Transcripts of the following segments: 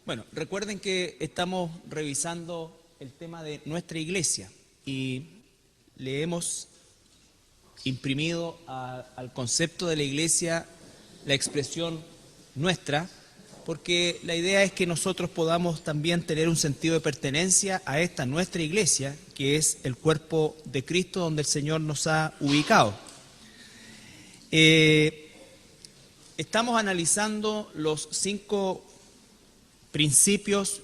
Bueno, recuerden que estamos revisando el tema de nuestra iglesia y le hemos imprimido al concepto de la iglesia la expresión nuestra, porque la idea es que nosotros podamos también tener un sentido de pertenencia a esta nuestra iglesia, que es el cuerpo de Cristo donde el Señor nos ha ubicado. Estamos analizando los 5 principios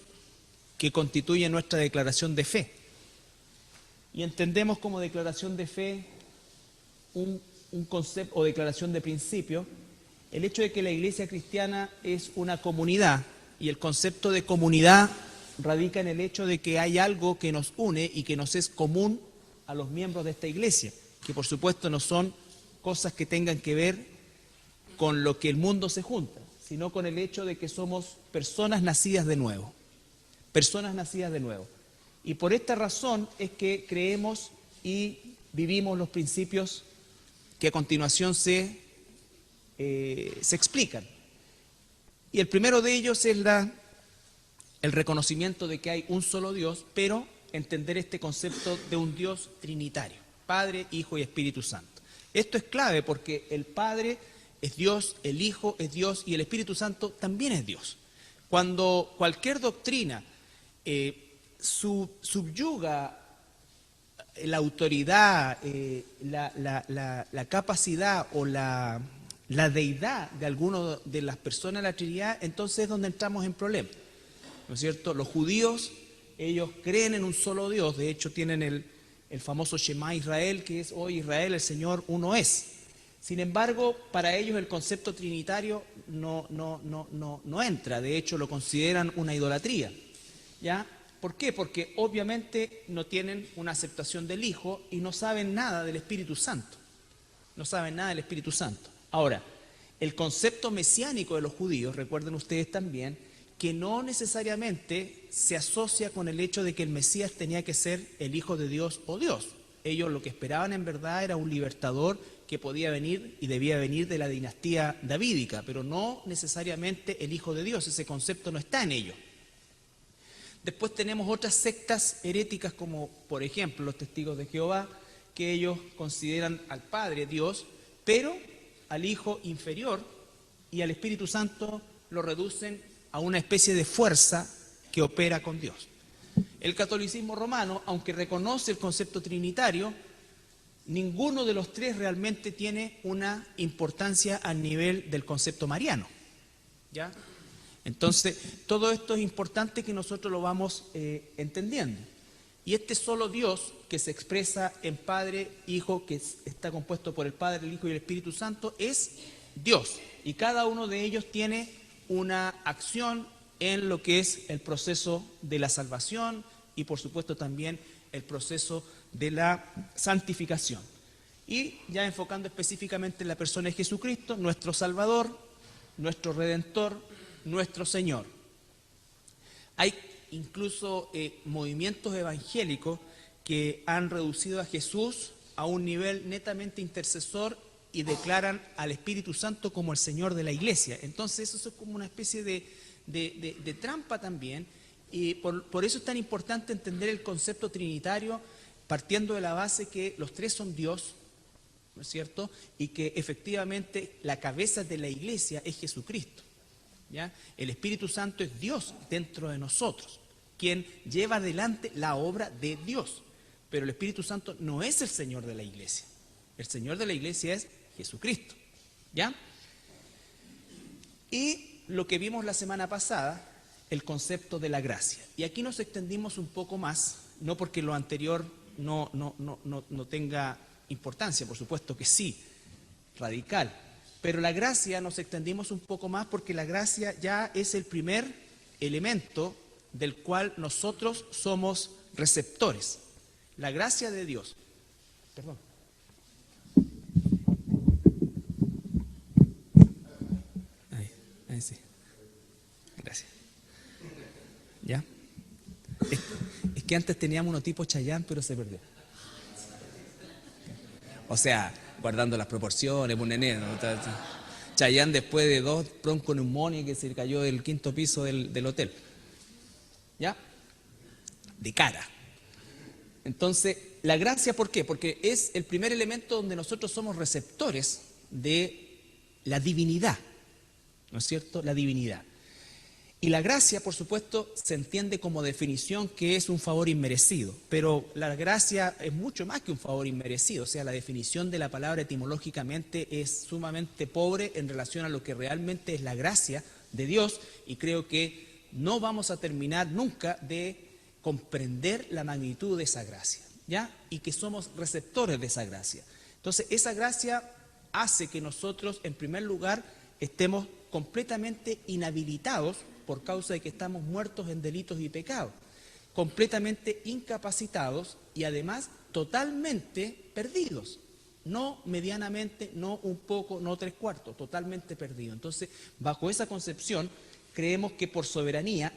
que constituyen nuestra declaración de fe. Y entendemos como declaración de fe un concepto o declaración de principio el hecho de que la iglesia cristiana es una comunidad, y el concepto de comunidad radica en el hecho de que hay algo que nos une y que nos es común a los miembros de esta iglesia, que por supuesto no son cosas que tengan que ver con lo que el mundo se junta, sino con el hecho de que somos personas nacidas de nuevo. Personas nacidas de nuevo. Y por esta razón es que creemos y vivimos los principios que a continuación se explican. Y el primero de ellos es el reconocimiento de que hay un solo Dios, pero entender este concepto de un Dios trinitario, Padre, Hijo y Espíritu Santo. Esto es clave porque el Padre es Dios, el Hijo es Dios y el Espíritu Santo también es Dios. Cuando cualquier doctrina subyuga la autoridad, la capacidad o la deidad de alguna de las personas de la Trinidad, entonces es donde entramos en problemas, ¿no es cierto? Los judíos, ellos creen en un solo Dios, de hecho tienen el famoso Shema Israel, que es: hoy Israel, el Señor uno es. Sin embargo, para ellos el concepto trinitario no entra, de hecho lo consideran una idolatría, ¿ya? ¿Por qué? Porque obviamente no tienen una aceptación del Hijo y no saben nada del Espíritu Santo. No saben nada del Espíritu Santo. Ahora, el concepto mesiánico de los judíos, recuerden ustedes también, que no necesariamente se asocia con el hecho de que el Mesías tenía que ser el Hijo de Dios o Dios. Ellos lo que esperaban en verdad era un libertador que podía venir y debía venir de la dinastía davídica, pero no necesariamente el Hijo de Dios. Ese concepto no está en ellos. Después tenemos otras sectas heréticas como, por ejemplo, los Testigos de Jehová, que ellos consideran al Padre Dios, pero al Hijo inferior, y al Espíritu Santo lo reducen a una especie de fuerza que opera con Dios. El catolicismo romano, aunque reconoce el concepto trinitario, ninguno de los tres realmente tiene una importancia a nivel del concepto mariano, ¿ya? Entonces, todo esto es importante que nosotros lo vamos entendiendo. Y este solo Dios que se expresa en Padre, Hijo, que está compuesto por el Padre, el Hijo y el Espíritu Santo, es Dios. Y cada uno de ellos tiene una acción en lo que es el proceso de la salvación y por supuesto también el proceso de la santificación. Y ya enfocando específicamente en la persona de Jesucristo, nuestro Salvador, nuestro Redentor, nuestro Señor. Hay incluso movimientos evangélicos que han reducido a Jesús a un nivel netamente intercesor y declaran al Espíritu Santo como el Señor de la iglesia. Entonces eso es como una especie de trampa también, y por eso es tan importante entender el concepto trinitario partiendo de la base que los tres son Dios, ¿no es cierto? Y que efectivamente la cabeza de la iglesia es Jesucristo, ¿ya? El Espíritu Santo es Dios dentro de nosotros, quien lleva adelante la obra de Dios. Pero el Espíritu Santo no es el Señor de la iglesia. El Señor de la iglesia es Jesucristo, ¿ya? Y lo que vimos la semana pasada, el concepto de la gracia. Y aquí nos extendimos un poco más, no porque lo anterior no tenga importancia, por supuesto que sí, radical. Pero la gracia nos extendimos un poco más porque la gracia ya es el primer elemento del cual nosotros somos receptores. La gracia de Dios. Perdón. Ahí sí. Gracias. ¿Ya? Es que antes teníamos uno tipo Chayanne, pero se perdió. O sea, guardando las proporciones, un nene, ¿no? Chayanne después de 2 bronconeumonias que se cayó del 5.º piso del hotel. ¿ya? De cara. Entonces, la gracia, ¿por qué? Porque es el primer elemento donde nosotros somos receptores de la divinidad, ¿no es cierto? La divinidad. Y la gracia, por supuesto, se entiende como definición que es un favor inmerecido, pero la gracia es mucho más que un favor inmerecido, o sea, la definición de la palabra etimológicamente es sumamente pobre en relación a lo que realmente es la gracia de Dios, y creo que no vamos a terminar nunca de comprender la magnitud de esa gracia, ¿ya? Y que somos receptores de esa gracia. Entonces, esa gracia hace que nosotros, en primer lugar, estemos completamente inhabilitados por causa de que estamos muertos en delitos y pecados, completamente incapacitados y además totalmente perdidos, no medianamente, no un poco, no tres cuartos, totalmente perdidos. Entonces, bajo esa concepción, creemos que por soberanía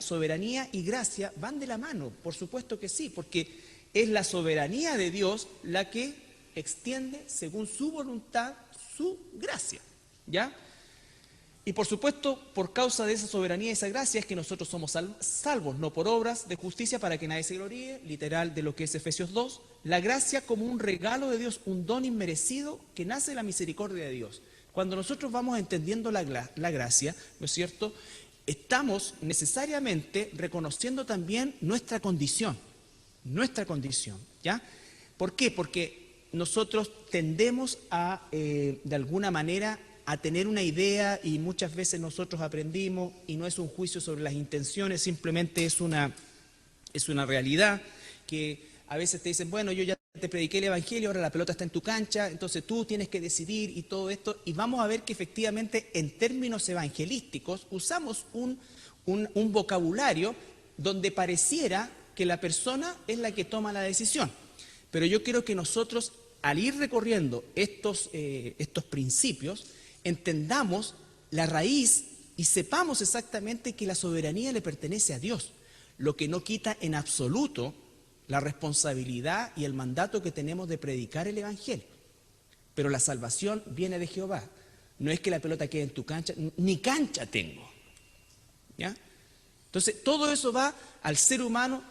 y gracia van de la mano, por supuesto que sí, porque es la soberanía de Dios la que extiende, según su voluntad, su gracia, ¿ya? Y por supuesto, por causa de esa soberanía y esa gracia es que nosotros somos salvos, no por obras de justicia para que nadie se gloríe, literal de lo que es Efesios 2, la gracia como un regalo de Dios, un don inmerecido que nace de la misericordia de Dios. Cuando nosotros vamos entendiendo la gracia, ¿no es cierto?, estamos necesariamente reconociendo también nuestra condición, ¿ya? ¿Por qué? Porque nosotros tendemos a, de alguna manera, a tener una idea y muchas veces nosotros aprendimos y no es un juicio sobre las intenciones, simplemente es una realidad que a veces te dicen, bueno, yo ya te prediqué el evangelio, ahora la pelota está en tu cancha, entonces tú tienes que decidir y todo esto, y vamos a ver que efectivamente en términos evangelísticos usamos un vocabulario donde pareciera que la persona es la que toma la decisión, pero yo quiero que nosotros al ir recorriendo estos principios, entendamos la raíz y sepamos exactamente que la soberanía le pertenece a Dios, lo que no quita en absoluto la responsabilidad y el mandato que tenemos de predicar el evangelio. Pero la salvación viene de Jehová. No es que la pelota quede en tu cancha, ni cancha tengo, ¿ya? Entonces, todo eso va al ser humano.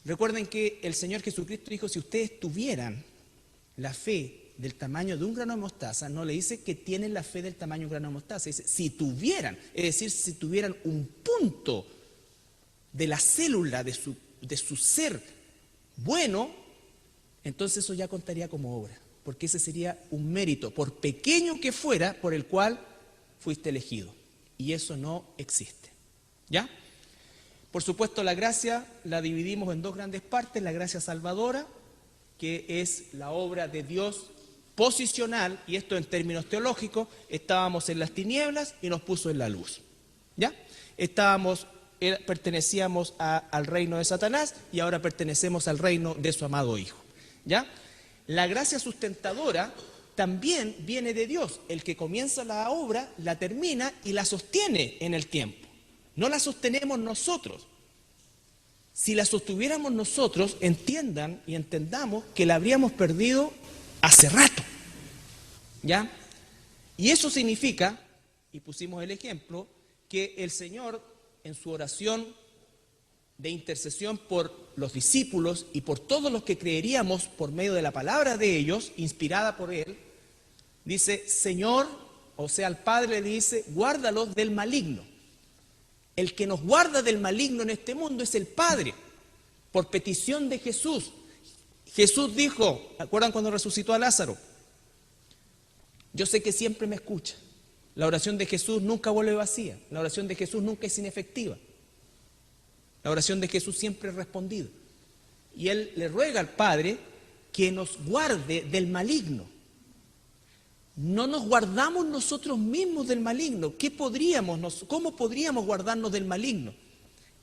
Recuerden que el Señor Jesucristo dijo, si ustedes tuvieran la fe del tamaño de un grano de mostaza, no le dice que tienen la fe del tamaño de un grano de mostaza, dice si tuvieran, es decir, si tuvieran un punto de la célula de su ser bueno, entonces eso ya contaría como obra, porque ese sería un mérito, por pequeño que fuera, por el cual fuiste elegido, y eso no existe, ¿ya? Por supuesto, la gracia la dividimos en dos grandes partes, la gracia salvadora, que es la obra de Dios posicional, y esto en términos teológicos, estábamos en las tinieblas y nos puso en la luz, ¿ya? Pertenecíamos al reino de Satanás y ahora pertenecemos al reino de su amado Hijo, ¿ya? La gracia sustentadora también viene de Dios, el que comienza la obra, la termina y la sostiene en el tiempo, no la sostenemos nosotros. Si la sostuviéramos nosotros, entiendan y entendamos que la habríamos perdido hace rato, ¿ya? Y eso significa, y pusimos el ejemplo, que el Señor en su oración de intercesión por los discípulos y por todos los que creeríamos por medio de la palabra de ellos, inspirada por Él, dice, Señor, o sea, al Padre le dice, guárdalos del maligno. El que nos guarda del maligno en este mundo es el Padre, por petición de Jesús. Jesús dijo, ¿acuerdan cuando resucitó a Lázaro? Yo sé que siempre me escucha. La oración de Jesús nunca vuelve vacía. La oración de Jesús nunca es inefectiva. La oración de Jesús siempre es respondida. Y Él le ruega al Padre que nos guarde del maligno. No nos guardamos nosotros mismos del maligno. ¿Cómo podríamos guardarnos del maligno?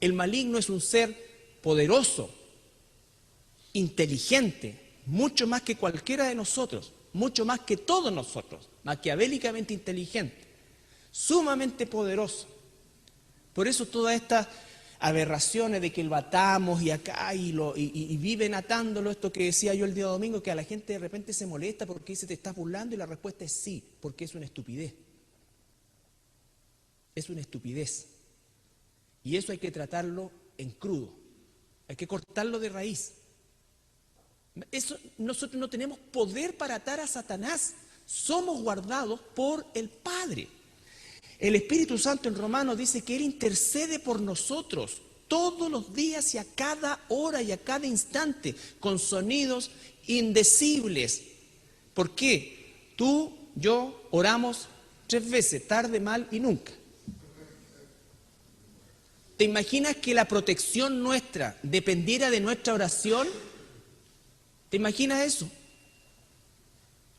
El maligno es un ser poderoso, inteligente, mucho más que cualquiera de nosotros, mucho más que todos nosotros, maquiavélicamente inteligente, sumamente poderoso. Por eso todas estas aberraciones de que lo atamos y acá y viven atándolo, esto que decía yo el día domingo, que a la gente de repente se molesta porque dice te estás burlando, y la respuesta es sí, porque es una estupidez. Es una estupidez. Y eso hay que tratarlo en crudo. Hay que cortarlo de raíz. Nosotros no tenemos poder para atar a Satanás. Somos guardados por el Padre. El Espíritu Santo en Romanos dice que Él intercede por nosotros todos los días y a cada hora y a cada instante con sonidos indecibles. ¿Por qué? Tú, yo oramos 3 veces, tarde, mal y nunca. ¿Te imaginas que la protección nuestra dependiera de nuestra oración? ¿Te imaginas eso?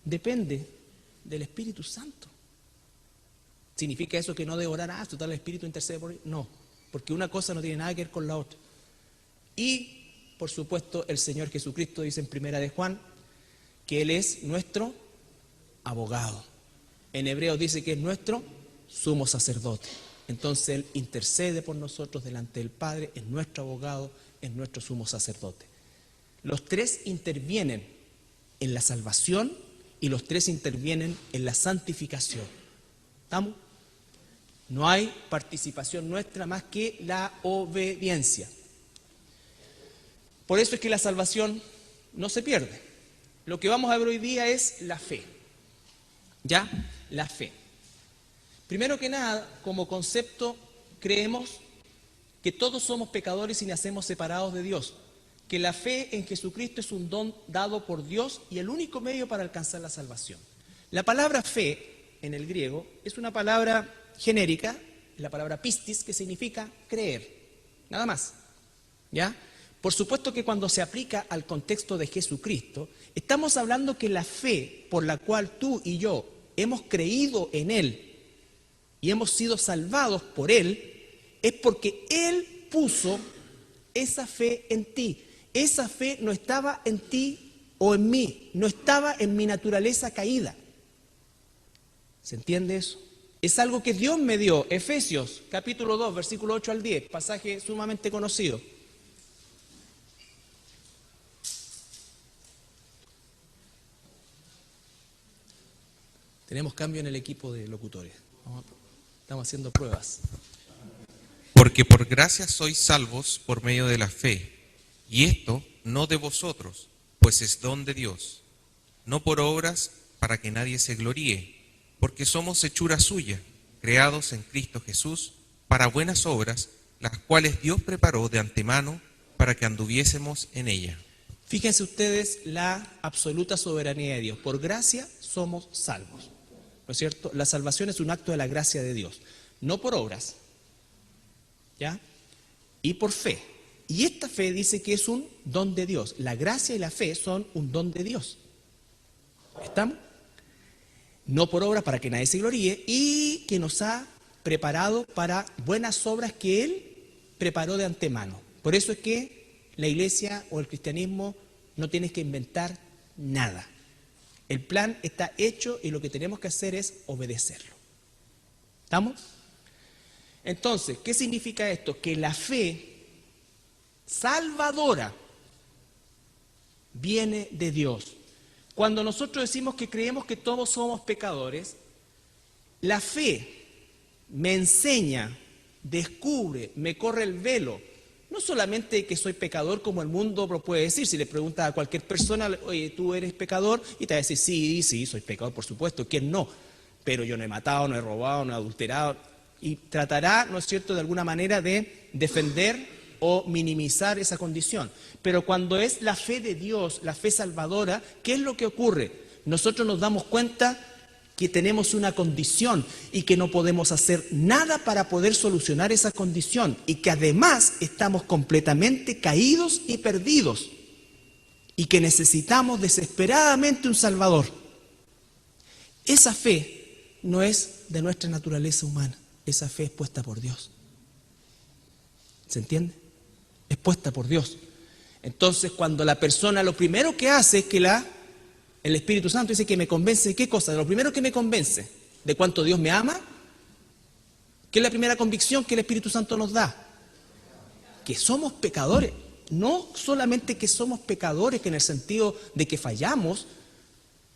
Depende del Espíritu Santo. ¿Significa eso que no debo orar? Total, el Espíritu intercede por mí. No, porque una cosa no tiene nada que ver con la otra. Y, por supuesto, el Señor Jesucristo dice en 1 de Juan que Él es nuestro abogado. En Hebreos dice que es nuestro sumo sacerdote. Entonces Él intercede por nosotros delante del Padre, es nuestro abogado, es nuestro sumo sacerdote. Los 3 intervienen en la salvación y los 3 intervienen en la santificación. ¿Estamos? No hay participación nuestra más que la obediencia. Por eso es que la salvación no se pierde. Lo que vamos a ver hoy día es la fe. ¿Ya? La fe. Primero que nada, como concepto, creemos que todos somos pecadores y nacemos separados de Dios. Que la fe en Jesucristo es un don dado por Dios y el único medio para alcanzar la salvación. La palabra fe, en el griego, es una palabra genérica, la palabra pistis, que significa creer. Nada más. ¿Ya? Por supuesto que cuando se aplica al contexto de Jesucristo, estamos hablando que la fe por la cual tú y yo hemos creído en Él y hemos sido salvados por Él, es porque Él puso esa fe en ti. Esa fe no estaba en ti o en mí, no estaba en mi naturaleza caída. ¿Se entiende eso? Es algo que Dios me dio. Efesios, capítulo 2, versículo 8 al 10, pasaje sumamente conocido. Tenemos cambio en el equipo de locutores. Estamos haciendo pruebas. Porque por gracia sois salvos por medio de la fe, y esto no de vosotros, pues es don de Dios, no por obras para que nadie se gloríe, porque somos hechura suya, creados en Cristo Jesús, para buenas obras, las cuales Dios preparó de antemano para que anduviésemos en ella. Fíjense ustedes la absoluta soberanía de Dios. Por gracia somos salvos. ¿No es cierto? La salvación es un acto de la gracia de Dios, no por obras, ¿ya? Y por fe. Y esta fe dice que es un don de Dios. La gracia y la fe son un don de Dios. ¿Estamos? No por obras para que nadie se gloríe, y que nos ha preparado para buenas obras que Él preparó de antemano. Por eso es que la iglesia o el cristianismo no tienes que inventar nada. El plan está hecho y lo que tenemos que hacer es obedecerlo. ¿Estamos? Entonces, ¿qué significa esto? Que la fe salvadora viene de Dios. Cuando nosotros decimos que creemos que todos somos pecadores, la fe me enseña, descubre, me corre el velo. No solamente que soy pecador como el mundo lo puede decir. Si le preguntas a cualquier persona, oye, ¿tú eres pecador? Y te va a decir, sí, soy pecador, por supuesto. ¿Quién no? Pero yo no he matado, no he robado, no he adulterado. Y tratará, ¿no es cierto?, de alguna manera de defender o minimizar esa condición. Pero cuando es la fe de Dios, la fe salvadora, ¿qué es lo que ocurre? Nosotros nos damos cuenta que tenemos una condición y que no podemos hacer nada para poder solucionar esa condición y que además estamos completamente caídos y perdidos y que necesitamos desesperadamente un Salvador. Esa fe no es de nuestra naturaleza humana, esa fe es puesta por Dios. ¿Se entiende? Es puesta por Dios. Entonces, cuando la persona lo primero que hace es que el Espíritu Santo dice que me convence de qué cosa, de lo primero que me convence, de cuánto Dios me ama, ¿qué es la primera convicción que el Espíritu Santo nos da? Que somos pecadores. No solamente que somos pecadores, que en el sentido de que fallamos,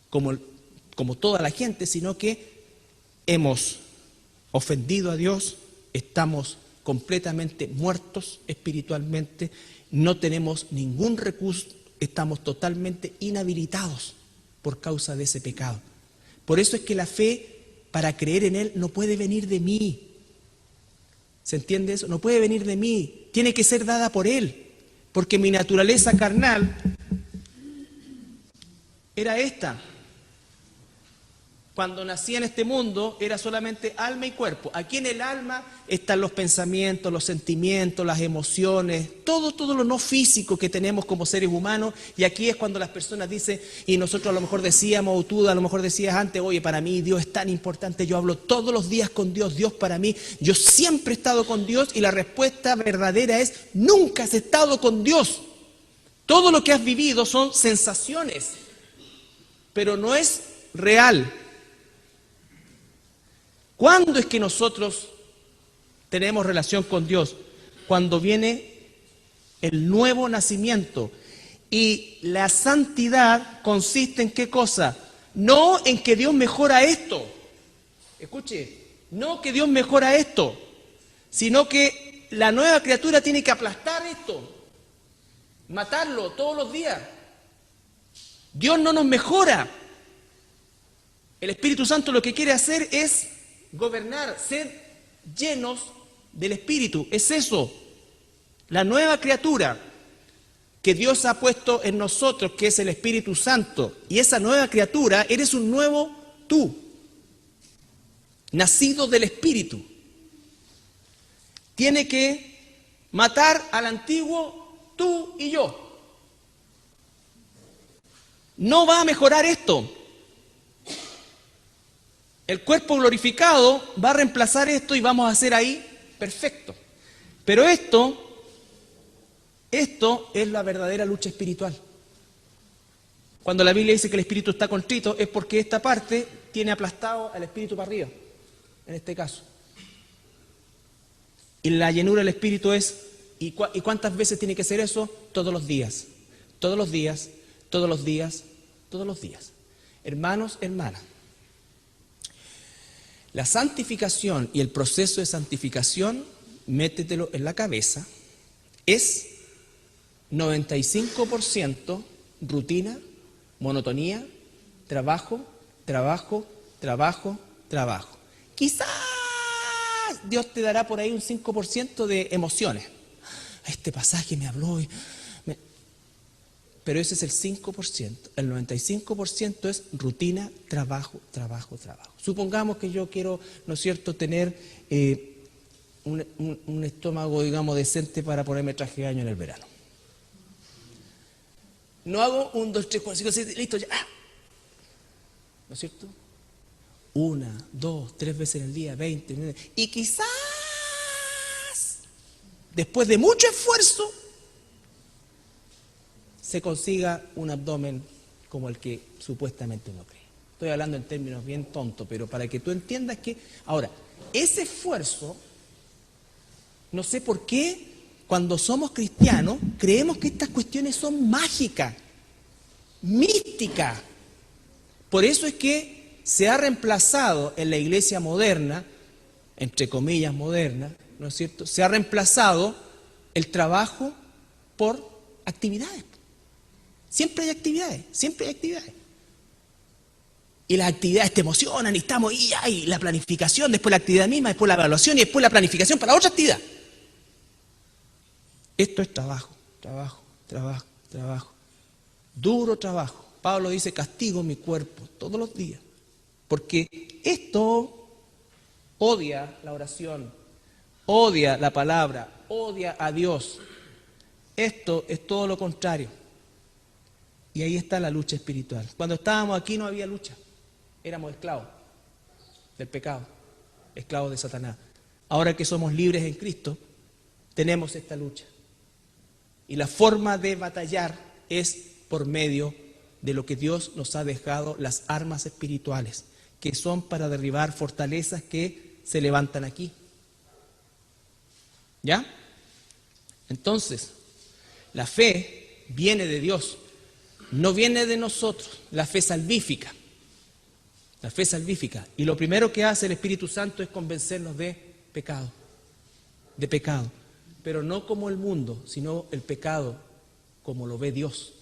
como toda la gente, sino que hemos ofendido a Dios, estamos completamente muertos espiritualmente, no tenemos ningún recurso, estamos totalmente inhabilitados por causa de ese pecado. Por eso es que la fe, para creer en Él, no puede venir de mí. ¿Se entiende eso? No puede venir de mí, tiene que ser dada por Él, porque mi naturaleza carnal era esta. Cuando nací en este mundo era solamente alma y cuerpo. Aquí en el alma están los pensamientos, los sentimientos, las emociones, todo lo no físico que tenemos como seres humanos. Y aquí es cuando las personas dicen, y nosotros a lo mejor decíamos, o tú a lo mejor decías antes, oye, para mí Dios es tan importante, yo hablo todos los días con Dios, Dios para mí, yo siempre he estado con Dios. Y la respuesta verdadera es, nunca has estado con Dios. Todo lo que has vivido son sensaciones, pero no es real. ¿Cuándo es que nosotros tenemos relación con Dios? Cuando viene el nuevo nacimiento. Y la santidad consiste en ¿qué cosa? No en que Dios mejora esto. Escuche, no que Dios mejora esto, sino que la nueva criatura tiene que aplastar esto, matarlo todos los días. Dios no nos mejora. El Espíritu Santo lo que quiere hacer es gobernar, ser llenos del Espíritu. Es eso, la nueva criatura que Dios ha puesto en nosotros, que es el Espíritu Santo. Y esa nueva criatura, eres un nuevo tú, nacido del Espíritu. Tiene que matar al antiguo tú y yo. No va a mejorar esto. El cuerpo glorificado va a reemplazar esto y vamos a hacer ahí perfecto. Pero esto es la verdadera lucha espiritual. Cuando la Biblia dice que el espíritu está contrito, es porque esta parte tiene aplastado al espíritu para arriba, en este caso. Y la llenura del espíritu es, ¿y cuántas veces tiene que ser eso? Todos los días, todos los días, todos los días, todos los días. Hermanos, hermanas. La santificación y el proceso de santificación, métetelo en la cabeza, es 95% rutina, monotonía, trabajo, trabajo, trabajo, trabajo. Quizás Dios te dará por ahí un 5% de emociones. Este pasaje me habló pero ese es el 5%. El 95% es rutina, trabajo, trabajo, trabajo. Supongamos que yo quiero, ¿no es cierto?, tener un estómago, digamos, decente para ponerme traje de baño en el verano. No hago 1, 2, 3, 4, 5, 6, listo, ya. ¿No es cierto? 1, 2, 3 veces en el día, 20. Y quizás, después de mucho esfuerzo, se consiga un abdomen como el que supuestamente uno cree. Estoy hablando en términos bien tontos, pero para que tú entiendas que... Ahora, ese esfuerzo, no sé por qué, cuando somos cristianos, creemos que estas cuestiones son mágicas, místicas. Por eso es que se ha reemplazado en la iglesia moderna, entre comillas moderna, ¿no es cierto?, se ha reemplazado el trabajo por actividades. Siempre hay actividades, siempre hay actividades. Y las actividades te emocionan y estamos y la planificación, después la actividad misma, después la evaluación y después la planificación para otra actividad. Esto es trabajo, trabajo, trabajo, trabajo. Duro trabajo. Pablo dice, castigo mi cuerpo todos los días. Porque esto odia la oración, odia la palabra, odia a Dios. Esto es todo lo contrario. Y ahí está la lucha espiritual. Cuando estábamos aquí no había lucha. Éramos esclavos del pecado, esclavos de Satanás. Ahora que somos libres en Cristo, tenemos esta lucha. Y la forma de batallar es por medio de lo que Dios nos ha dejado, las armas espirituales, que son para derribar fortalezas que se levantan aquí. ¿Ya? Entonces, la fe viene de Dios. No viene de nosotros, la fe salvífica. La fe salvífica. Y lo primero que hace el Espíritu Santo es convencernos de pecado. de pecado, pero no como el mundo, sino el pecado como lo ve Dios.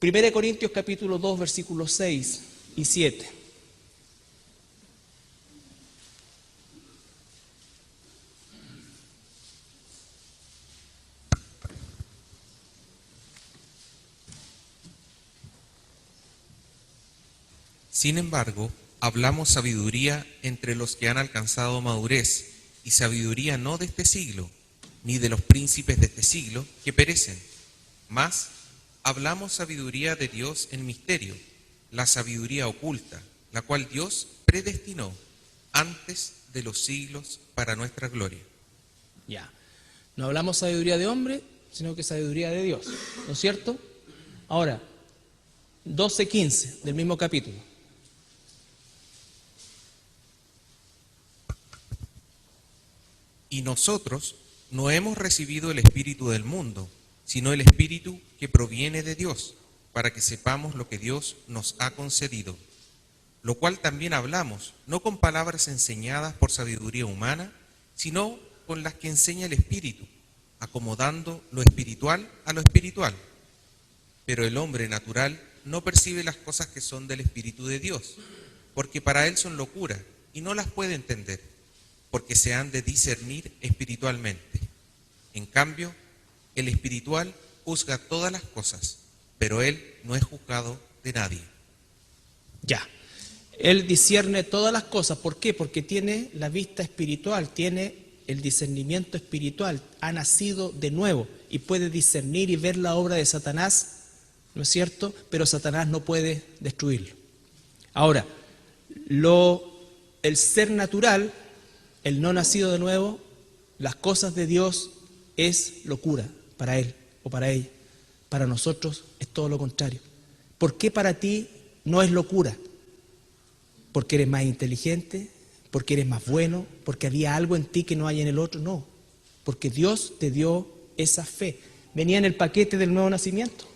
1 Corintios capítulo 2, versículos 6 y 7. Sin embargo, hablamos sabiduría entre los que han alcanzado madurez, y sabiduría no de este siglo, ni de los príncipes de este siglo que perecen. Mas hablamos sabiduría de Dios en misterio, la sabiduría oculta, la cual Dios predestinó antes de los siglos para nuestra gloria. Ya, no hablamos sabiduría de hombre, sino que sabiduría de Dios, ¿no es cierto? Ahora, 12:15 del mismo capítulo. Y nosotros no hemos recibido el espíritu del mundo, sino el espíritu que proviene de Dios, para que sepamos lo que Dios nos ha concedido. Lo cual también hablamos, no con palabras enseñadas por sabiduría humana, sino con las que enseña el Espíritu, acomodando lo espiritual a lo espiritual. Pero el hombre natural no percibe las cosas que son del Espíritu de Dios, porque para él son locura y no las puede entender, porque se han de discernir espiritualmente. En cambio, el espiritual juzga todas las cosas, pero él no es juzgado de nadie. Ya, él discierne todas las cosas. ¿Por qué? Porque tiene la vista espiritual, tiene el discernimiento espiritual, ha nacido de nuevo y puede discernir y ver la obra de Satanás, ¿no es cierto? Pero Satanás no puede destruirlo. Ahora, el ser natural, el no nacido de nuevo, las cosas de Dios es locura para él o para ella. Para nosotros es todo lo contrario. ¿Por qué para ti no es locura? ¿Porque eres más inteligente? ¿Porque eres más bueno? ¿Porque había algo en ti que no hay en el otro? No, porque Dios te dio esa fe. Venía en el paquete del nuevo nacimiento.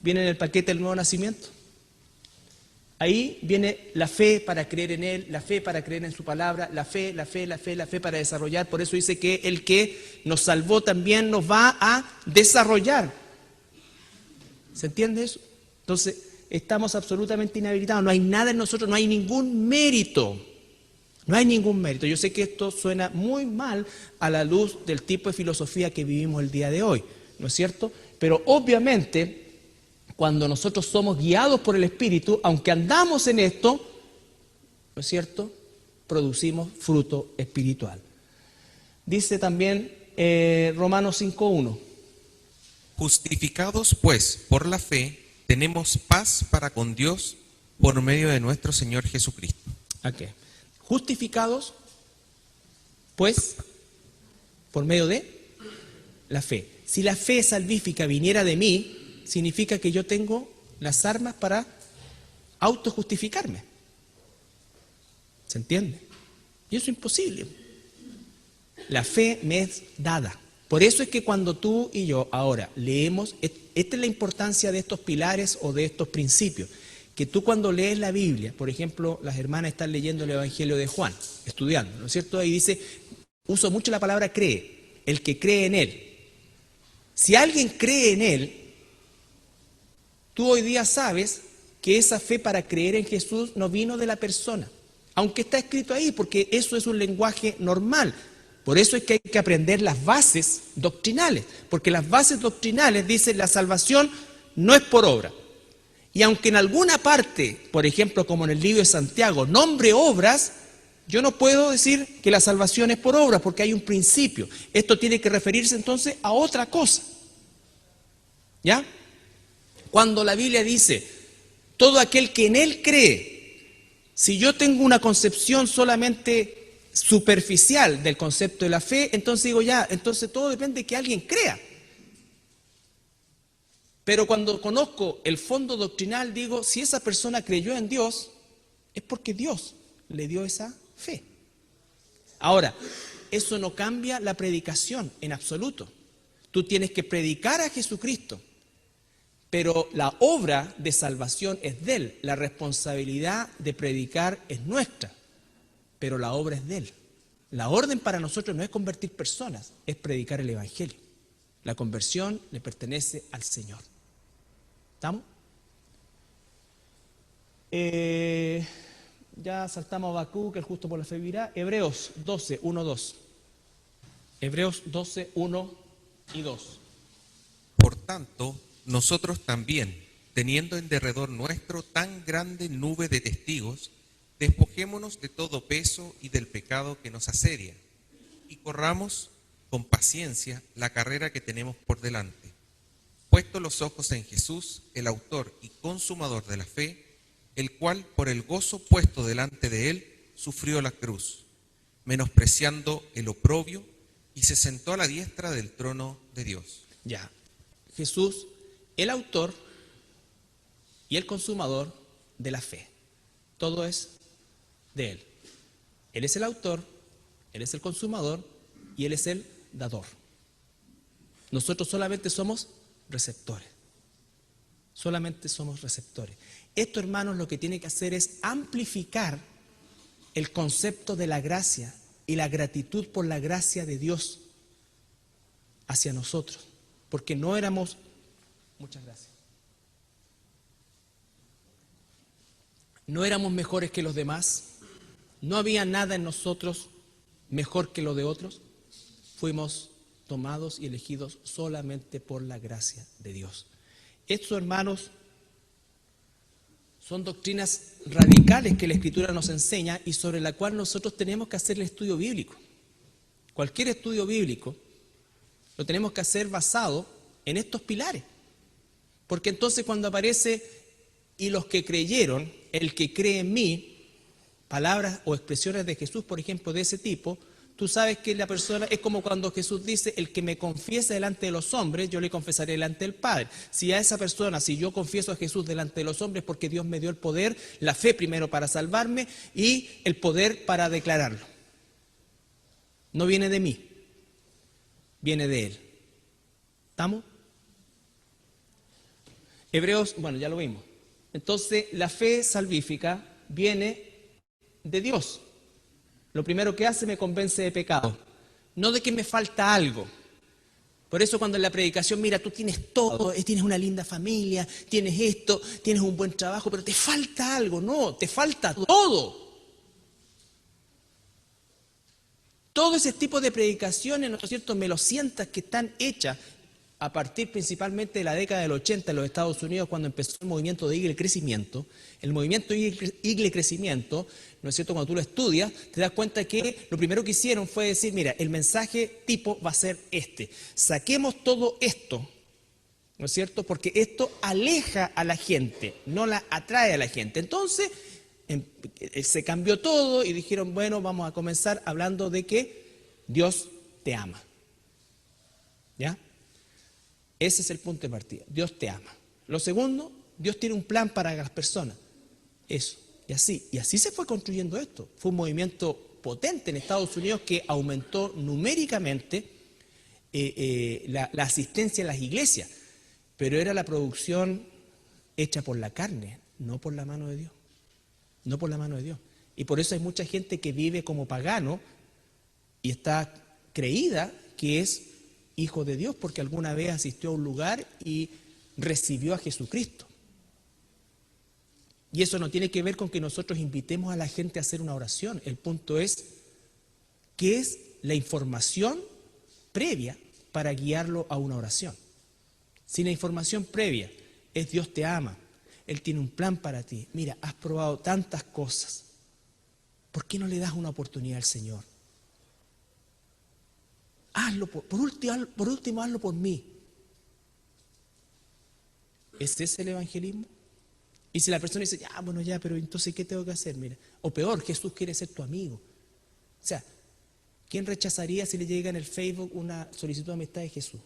Viene en el paquete del nuevo nacimiento. Ahí viene la fe para creer en Él, la fe para creer en su palabra, la fe para desarrollar. Por eso dice que el que nos salvó también nos va a desarrollar. ¿Se entiende eso? Entonces, estamos absolutamente inhabilitados. No hay nada en nosotros, no hay ningún mérito. No hay ningún mérito. Yo sé que esto suena muy mal a la luz del tipo de filosofía que vivimos el día de hoy, ¿no es cierto? Pero obviamente, cuando nosotros somos guiados por el Espíritu, aunque andamos en esto, ¿no es cierto?, producimos fruto espiritual. Dice también Romanos 5:1. Justificados pues por la fe, tenemos paz para con Dios por medio de nuestro Señor Jesucristo. Okay. Justificados pues por medio de la fe. Si la fe salvífica viniera de mí, significa que yo tengo las armas para autojustificarme. ¿Se entiende? Y eso es imposible. La fe me es dada. Por eso es que cuando tú y yo ahora leemos, esta es la importancia de estos pilares o de estos principios, que tú cuando lees la Biblia, por ejemplo, las hermanas están leyendo el Evangelio de Juan, estudiando, ¿no es cierto? Ahí dice, uso mucho la palabra cree, el que cree en Él. Si alguien cree en Él, tú hoy día sabes que esa fe para creer en Jesús no vino de la persona, aunque está escrito ahí, porque eso es un lenguaje normal. Por eso es que hay que aprender las bases doctrinales, porque las bases doctrinales dicen la salvación no es por obra. Y aunque en alguna parte, por ejemplo, como en el libro de Santiago, nombre obras, yo no puedo decir que la salvación es por obra, porque hay un principio. Esto tiene que referirse entonces a otra cosa. ¿Ya? Cuando la Biblia dice, todo aquel que en Él cree, si yo tengo una concepción solamente superficial del concepto de la fe, entonces digo ya, entonces todo depende de que alguien crea. Pero cuando conozco el fondo doctrinal, digo, si esa persona creyó en Dios, es porque Dios le dio esa fe. Ahora, eso no cambia la predicación en absoluto. Tú tienes que predicar a Jesucristo. Pero la obra de salvación es de Él, la responsabilidad de predicar es nuestra, pero la obra es de Él. La orden para nosotros no es convertir personas, es predicar el Evangelio. La conversión le pertenece al Señor. ¿Estamos? Ya saltamos a Habacuc, que el justo por la fe vivirá. Hebreos 12, 1, 2. Hebreos 12, 1 y 2. Por tanto, nosotros también, teniendo en derredor nuestro tan grande nube de testigos, despojémonos de todo peso y del pecado que nos asedia, y corramos con paciencia la carrera que tenemos por delante, puestos los ojos en Jesús, el autor y consumador de la fe, el cual por el gozo puesto delante de él sufrió la cruz, menospreciando el oprobio, y se sentó a la diestra del trono de Dios. Ya, Jesús, el autor y el consumador de la fe. Todo es de Él. Él es el autor, Él es el consumador y Él es el dador. Nosotros solamente somos receptores. Solamente somos receptores. Esto, hermanos, lo que tiene que hacer es amplificar el concepto de la gracia y la gratitud por la gracia de Dios hacia nosotros. Porque no éramos... Muchas gracias. No éramos mejores que los demás. No había nada en nosotros mejor que lo de otros. Fuimos tomados y elegidos solamente por la gracia de Dios. Estos, hermanos, son doctrinas radicales que la Escritura nos enseña y sobre la cual nosotros tenemos que hacer el estudio bíblico. Cualquier estudio bíblico lo tenemos que hacer basado en estos pilares. Porque entonces cuando aparece y los que creyeron, el que cree en mí, palabras o expresiones de Jesús, por ejemplo, de ese tipo, tú sabes que la persona es como cuando Jesús dice, el que me confiese delante de los hombres, yo le confesaré delante del Padre. Si a esa persona, si yo confieso a Jesús delante de los hombres, porque Dios me dio el poder, la fe primero para salvarme y el poder para declararlo. No viene de mí, viene de Él. ¿Estamos? Hebreos, bueno, ya lo vimos. Entonces, la fe salvífica viene de Dios. Lo primero que hace me convence de pecado, no de que me falta algo. Por eso cuando en la predicación, mira, tú tienes todo, tienes una linda familia, tienes esto, tienes un buen trabajo, pero te falta algo. No, te falta todo. Todo ese tipo de predicaciones, ¿no es cierto?, me lo sientas que están hechas a partir principalmente de la década del 80 en los Estados Unidos, cuando empezó el movimiento de Igle Crecimiento. El movimiento Igle Crecimiento, ¿no es cierto?, cuando tú lo estudias, te das cuenta que lo primero que hicieron fue decir, mira, el mensaje tipo va a ser este. Saquemos todo esto, ¿no es cierto?, porque esto aleja a la gente, no la atrae a la gente. Entonces, se cambió todo y dijeron, bueno, vamos a comenzar hablando de que Dios te ama. ¿Ya? Ese es el punto de partida. Dios te ama. Lo segundo, Dios tiene un plan para las personas. Eso. Y así se fue construyendo esto. Fue un movimiento potente en Estados Unidos que aumentó numéricamente la asistencia en las iglesias. Pero era la producción hecha por la carne, no por la mano de Dios. No por la mano de Dios. Y por eso hay mucha gente que vive como pagano y está creída que es hijo de Dios porque alguna vez asistió a un lugar y recibió a Jesucristo. Y eso no tiene que ver con que nosotros invitemos a la gente a hacer una oración. El punto es, ¿qué es la información previa para guiarlo a una oración? Si la información previa es Dios te ama, Él tiene un plan para ti. Mira, has probado tantas cosas. ¿Por qué no le das una oportunidad al Señor? Hazlo, por último, hazlo por mí. ¿Es ese el evangelismo? Y si la persona dice, ya, bueno, ya, pero entonces, ¿qué tengo que hacer? Mira, o peor, Jesús quiere ser tu amigo. O sea, ¿quién rechazaría si le llega en el Facebook una solicitud de amistad de Jesús?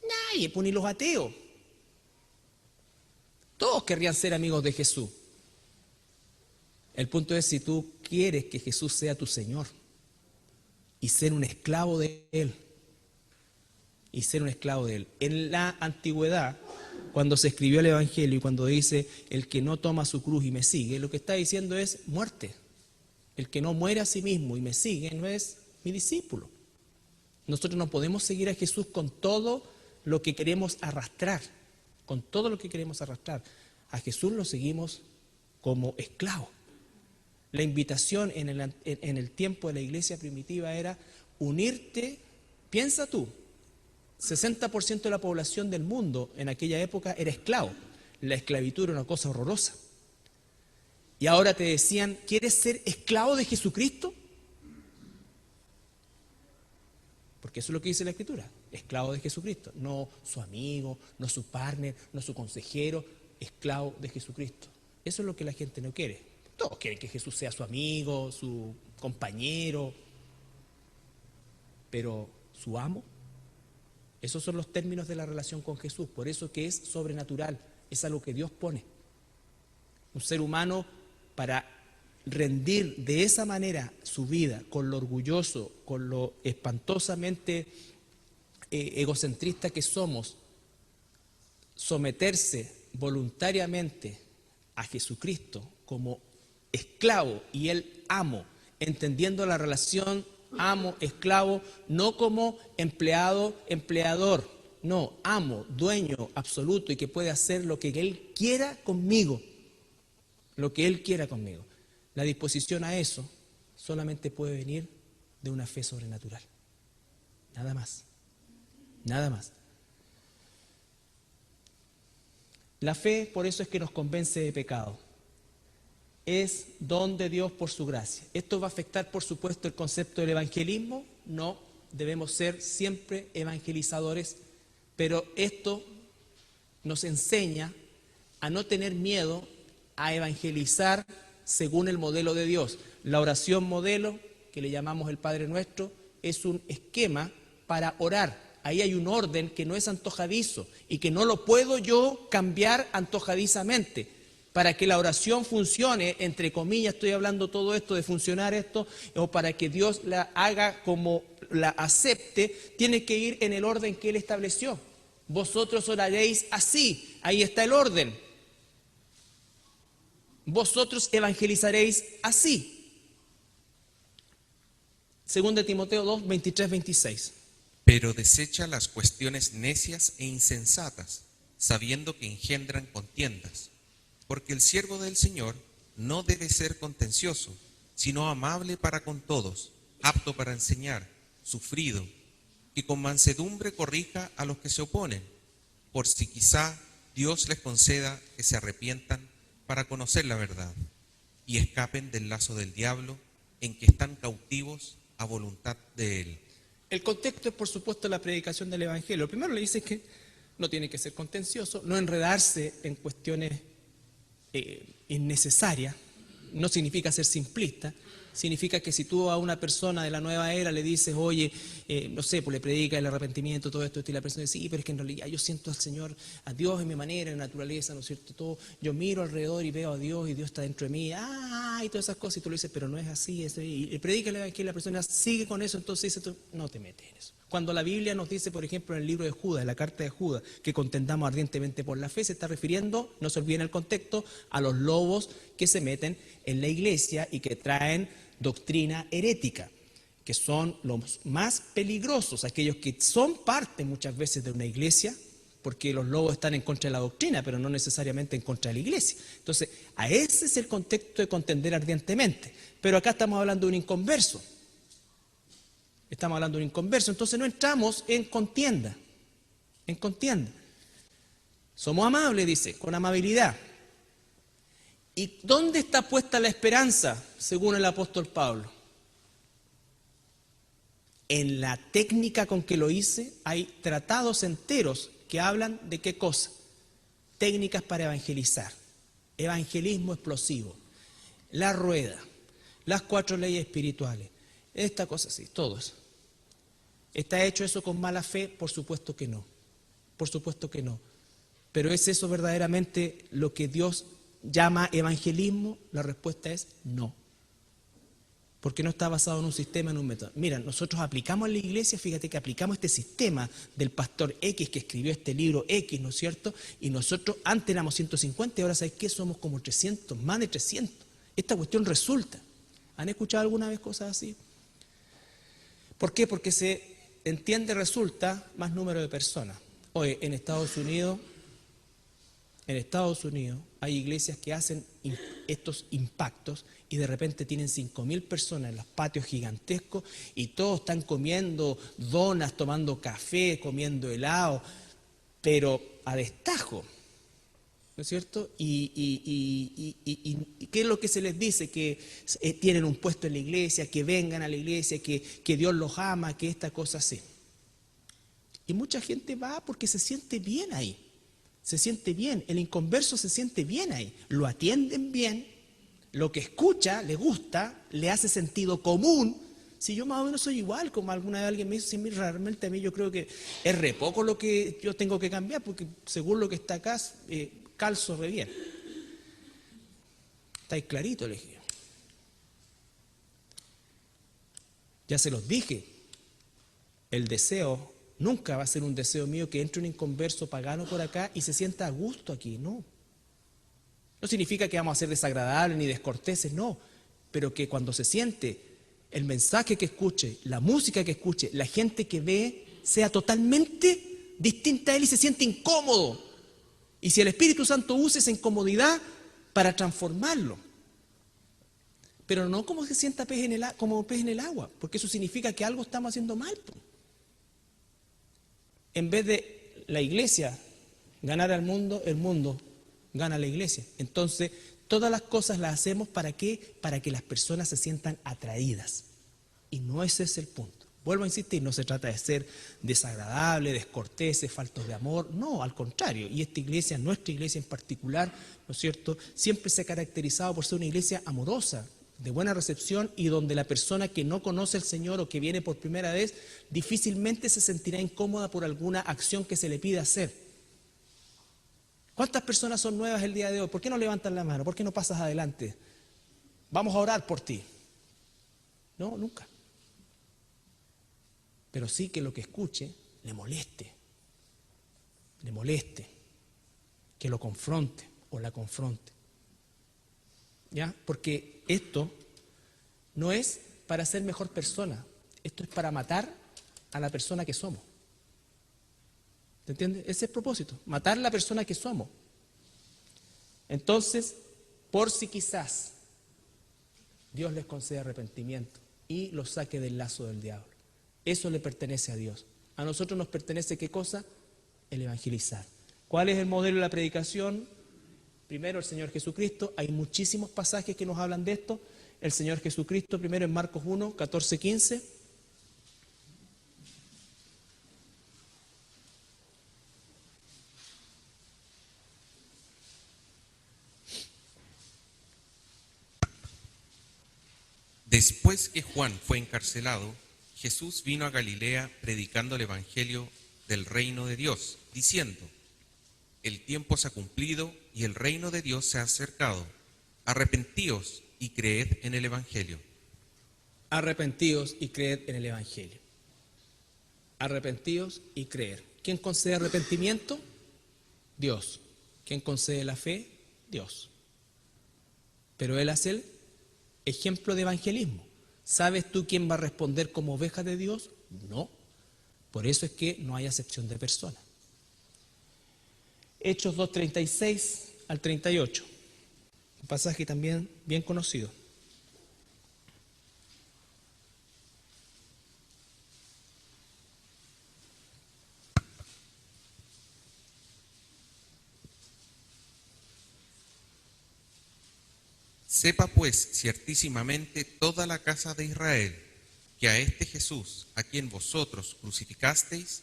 Nadie, pues ni los ateos. Todos querrían ser amigos de Jesús. El punto es si tú quieres que Jesús sea tu Señor y ser un esclavo de Él. Y ser un esclavo de Él. En la antigüedad, cuando se escribió el Evangelio y cuando dice el que no toma su cruz y me sigue, lo que está diciendo es muerte. El que no muere a sí mismo y me sigue no es mi discípulo. Nosotros no podemos seguir a Jesús con todo lo que queremos arrastrar, con todo lo que queremos arrastrar. A Jesús lo seguimos como esclavo. La invitación en el tiempo de la iglesia primitiva era unirte. Piensa tú, 60% de la población del mundo en aquella época era esclavo. La esclavitud era una cosa horrorosa. Y ahora te decían, ¿quieres ser esclavo de Jesucristo? Porque eso es lo que dice la Escritura, esclavo de Jesucristo. No su amigo, no su partner, no su consejero, esclavo de Jesucristo. Eso es lo que la gente no quiere. Todos quieren que Jesús sea su amigo, su compañero, pero su amo. Esos son los términos de la relación con Jesús. Por eso que es sobrenatural, es algo que Dios pone. Un ser humano, para rendir de esa manera su vida, con lo orgulloso, con lo espantosamente egocentrista que somos, someterse voluntariamente a Jesucristo como esclavo y el amo, entendiendo la relación amo-esclavo no como empleado-empleador, no, amo, dueño absoluto y que puede hacer lo que Él quiera conmigo, lo que Él quiera conmigo. La disposición a eso solamente puede venir de una fe sobrenatural. Nada más. Nada más. La fe, por eso es que nos convence de pecado. Es don de Dios por su gracia. ¿Esto va a afectar, por supuesto, el concepto del evangelismo? No, debemos ser siempre evangelizadores, pero esto nos enseña a no tener miedo a evangelizar según el modelo de Dios. La oración modelo, que le llamamos el Padre Nuestro, es un esquema para orar. Ahí hay un orden que no es antojadizo y que no lo puedo yo cambiar antojadizamente. Para que la oración funcione, entre comillas, estoy hablando todo esto de funcionar esto, o para que Dios la haga como la acepte, tiene que ir en el orden que Él estableció. Vosotros oraréis así, ahí está el orden. Vosotros evangelizaréis así. 2 Timoteo 2, 23, 26. Pero desecha las cuestiones necias e insensatas, sabiendo que engendran contiendas. Porque el siervo del Señor no debe ser contencioso, sino amable para con todos, apto para enseñar, sufrido, y con mansedumbre corrija a los que se oponen, por si quizá Dios les conceda que se arrepientan para conocer la verdad y escapen del lazo del diablo en que están cautivos a voluntad de él. El contexto es, por supuesto, la predicación del Evangelio. Lo primero le dice que no tiene que ser contencioso, no enredarse en cuestiones innecesarias. No significa ser simplista, significa que si tú a una persona de la nueva era le dices, oye, no sé, pues le predicas el arrepentimiento, todo esto, y la persona dice, sí, pero es que en realidad yo siento al Señor, a Dios en mi manera, en naturaleza, ¿no es cierto? Todo, yo miro alrededor y veo a Dios y Dios está dentro de mí, y todas esas cosas, y tú le dices, pero no es así, y le predica el Evangelio, la persona sigue con eso, entonces dice, tú no te metes en eso. Cuando la Biblia nos dice, por ejemplo, en el libro de Judas, en la carta de Judas, que contendamos ardientemente por la fe, se está refiriendo, no se olviden el contexto, a los lobos que se meten en la iglesia y que traen doctrina herética, que son los más peligrosos, aquellos que son parte muchas veces de una iglesia, porque los lobos están en contra de la doctrina, pero no necesariamente en contra de la iglesia. Entonces, a ese es el contexto de contender ardientemente. Pero acá estamos hablando de un inconverso. Estamos hablando de un inconverso, entonces no entramos en contienda. En contienda. Somos amables, dice, con amabilidad. ¿Y dónde está puesta la esperanza, según el apóstol Pablo? En la técnica con que lo hice, hay tratados enteros que hablan de qué cosa. Técnicas para evangelizar. Evangelismo explosivo. La rueda. Las 4 leyes espirituales. Esta cosa sí, todo eso. ¿Está hecho eso con mala fe? Por supuesto que no. Por supuesto que no. Pero ¿es eso verdaderamente lo que Dios llama evangelismo? La respuesta es no. Porque no está basado en un sistema, en un método. Mira, nosotros aplicamos en la iglesia, fíjate que aplicamos este sistema del pastor X que escribió este libro X, ¿no es cierto? Y nosotros antes éramos 150 y ahora ¿sabes qué? Somos como 300, más de 300. Esta cuestión resulta. ¿Han escuchado alguna vez cosas así? ¿Por qué? Porque se entiende, resulta, más número de personas. Hoy en Estados Unidos hay iglesias que hacen estos impactos y de repente tienen 5.000 personas en los patios gigantescos y todos están comiendo donas, tomando café, comiendo helado, pero a destajo, ¿no es cierto? ¿Y qué es lo que se les dice? Que tienen un puesto en la iglesia, que vengan a la iglesia, que Dios los ama, que esta cosa así. Y mucha gente va porque se siente bien ahí. Se siente bien, el inconverso se siente bien ahí, lo atienden bien, lo que escucha le gusta, le hace sentido común. Si yo más o menos soy igual, como alguna vez alguien me dice, sí, realmente a mí yo creo que es re poco lo que yo tengo que cambiar, porque según lo que está acá, calzo re bien. Está ahí clarito, le dije. Ya se los dije, el deseo nunca va a ser un deseo mío que entre un inconverso pagano por acá y se sienta a gusto aquí, no. No significa que vamos a ser desagradables ni descorteses, no. Pero que cuando se siente el mensaje que escuche, la música que escuche, la gente que ve, sea totalmente distinta a él y se siente incómodo. Y si el Espíritu Santo usa esa incomodidad para transformarlo. Pero no como se sienta como pez en el agua, porque eso significa que algo estamos haciendo mal. En vez de la iglesia ganar al mundo, el mundo gana a la iglesia. Entonces, todas las cosas las hacemos ¿para qué? Para que las personas se sientan atraídas. Y no ese es el punto. Vuelvo a insistir, no se trata de ser desagradable, descorteses, faltos de amor. No, al contrario. Y esta iglesia, nuestra iglesia en particular, ¿no es cierto?, siempre se ha caracterizado por ser una iglesia amorosa, de buena recepción y donde la persona que no conoce al Señor o que viene por primera vez difícilmente se sentirá incómoda por alguna acción que se le pida hacer. ¿Cuántas personas son nuevas el día de hoy? ¿Por qué no levantan la mano? ¿Por qué no pasas adelante? Vamos a orar por ti. No, nunca. Pero sí que lo que escuche le moleste, que lo confronte o la confronte. ¿Ya? Porque esto no es para ser mejor persona, esto es para matar a la persona que somos. ¿Te entiendes? Ese es el propósito, matar a la persona que somos. Entonces, por si quizás Dios les concede arrepentimiento y los saque del lazo del diablo. Eso le pertenece a Dios. A nosotros nos pertenece ¿qué cosa? El evangelizar. ¿Cuál es el modelo de la predicación? Primero el Señor Jesucristo, hay muchísimos pasajes que nos hablan de esto. El Señor Jesucristo, primero en Marcos 1, 14, 15. Después que Juan fue encarcelado, Jesús vino a Galilea predicando el evangelio del reino de Dios, diciendo: el tiempo se ha cumplido y el reino de Dios se ha acercado. Arrepentíos y creed en el evangelio. Arrepentíos y creed en el evangelio. Arrepentíos y creer. ¿Quién concede arrepentimiento? Dios. ¿Quién concede la fe? Dios. Pero Él hace el ejemplo de evangelismo. ¿Sabes tú quién va a responder como oveja de Dios? No. Por eso es que no hay acepción de personas. Hechos 2:36 al 38. Un pasaje también bien conocido. Sepa pues ciertísimamente toda la casa de Israel que a este Jesús, a quien vosotros crucificasteis,